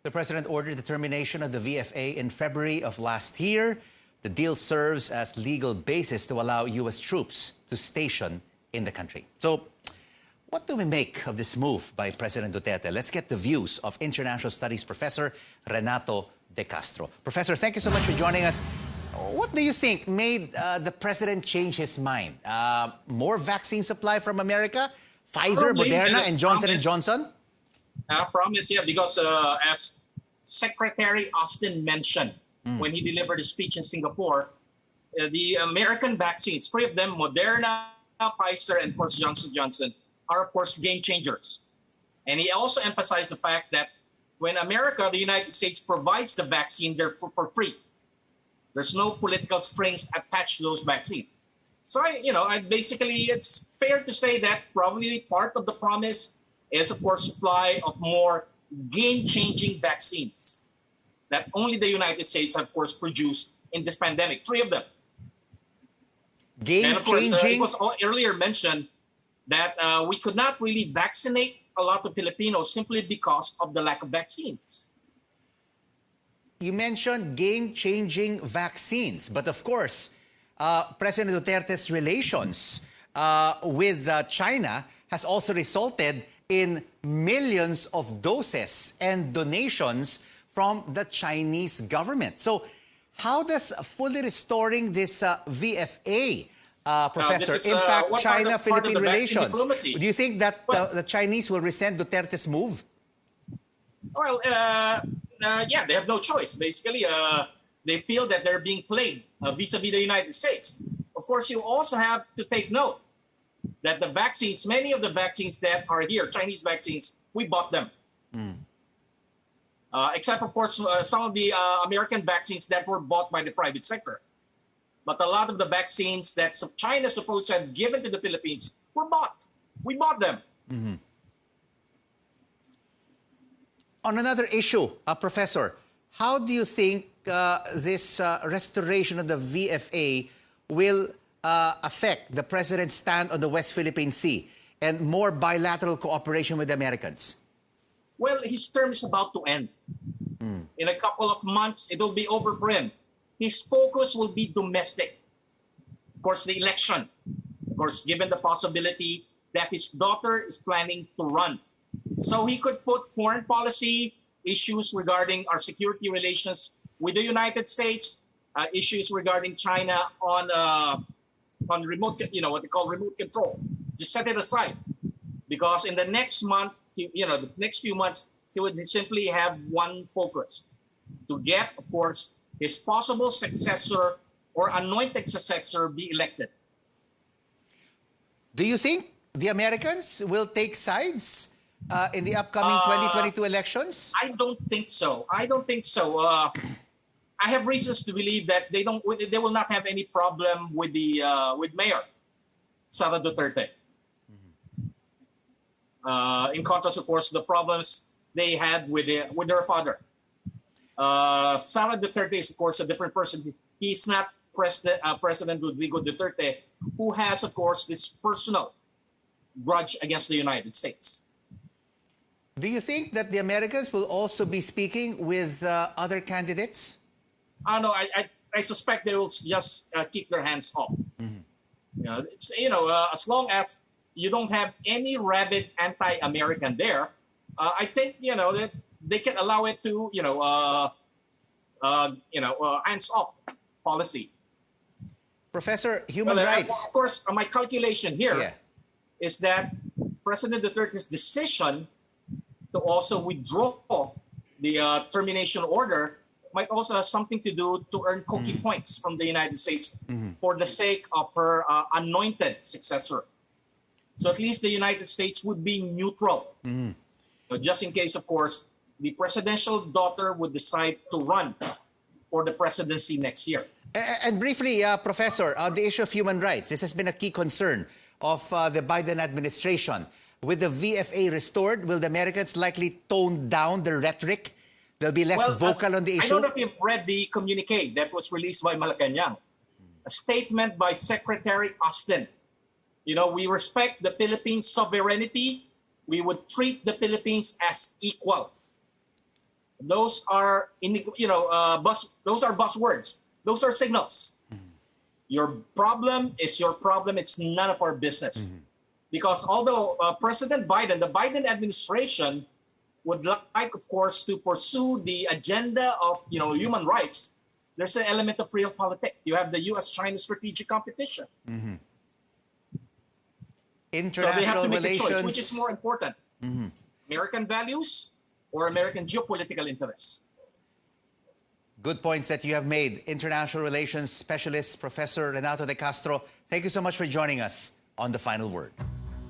The president ordered the termination of the VFA in February of last year. The deal serves as legal basis to allow U.S. troops to station in the country. So, what do we make of this move by President Duterte? Let's get the views of International Studies Professor Renato de Castro. Professor, thank you so much for joining us. What do you think made the president change his mind? More vaccine supply from America? Pfizer, Probably, Moderna, and Johnson & Johnson? I promise, yeah, because as Secretary Austin mentioned when he delivered a speech in Singapore, the American vaccines, 3 of them, Moderna, Pfizer, and of course Johnson & Johnson, are of course game changers. And he also emphasized the fact that when America, the United States, provides the vaccine, they're for free. There's no political strings attached to those vaccines. So, basically, it's fair to say that probably part of the promise is, of course, supply of more game-changing vaccines that only the United States, of course, produced in this pandemic. 3 of them. Game-changing? And, of course, it was earlier mentioned that we could not really vaccinate a lot of Filipinos simply because of the lack of vaccines. You mentioned game-changing vaccines, but of course, President Duterte's relations with China has also resulted in millions of doses and donations from the Chinese government. So how does fully restoring this VFA, Professor, impact China-Philippine relations? Do you think that the Chinese will resent Duterte's move? Well, yeah, they have no choice. Basically, they feel that they're being played vis-a-vis the United States. Of course, you also have to take note that the vaccines, many of the vaccines that are here, Chinese vaccines, we bought them. Except, of course, some of the American vaccines that were bought by the private sector. But a lot of the vaccines that China supposed to have given to the Philippines were bought. We bought them. On another issue, Professor, how do you think this restoration of the VFA will affect the president's stand on the West Philippine Sea and more bilateral cooperation with the Americans? Well, his term is about to end. In a couple of months, it will be over for him. His focus will be domestic. Of course, the election. Of course, given the possibility that his daughter is planning to run. So he could put foreign policy issues regarding our security relations with the United States, issues regarding China on remote, what they call remote control. Just set it aside, because in the next month, the next few months, he would simply have one focus: to get, of course, his possible successor or anointed successor be elected. Do you think the Americans will take sides in the upcoming 2022 elections? I don't think so. I have reasons to believe that they will not have any problem with with Mayor Sara Duterte. In contrast, of course, the problems they had with their father. Sara Duterte is, of course, a different person. He's not President Rodrigo Duterte, who has, of course, this personal grudge against the United States. Do you think that the Americans will also be speaking with other candidates? No, I suspect they will just keep their hands off. As long as you don't have any rabid anti-American there, I think that they can allow it to hands off policy. Professor, human rights. Of course, my calculation here is that President Duterte's decision to also withdraw the termination order might also have something to do to earn cookie points from the United States for the sake of her anointed successor. So at least the United States would be neutral. Just in case, of course, the presidential daughter would decide to run for the presidency next year. And briefly, Professor, on the issue of human rights, this has been a key concern of the Biden administration. With the VFA restored, will the Americans likely tone down the rhetoric? They'll be less vocal on the issue? I don't know if you've read the communique that was released by Malacanang. A statement by Secretary Austin. We respect the Philippines' sovereignty. We would treat the Philippines as equal. those are those are buzzwords. Those are signals. Your problem is your problem. It's none of our business. Because although President Biden, the Biden administration would like, of course, to pursue the agenda of human rights, there's an element of realpolitik. You have the U.S.-China strategic competition. So they have to make a choice. Which is more important? American values or American geopolitical interests? Good points that you have made. International Relations Specialist Professor Renato de Castro, thank you so much for joining us on The Final Word.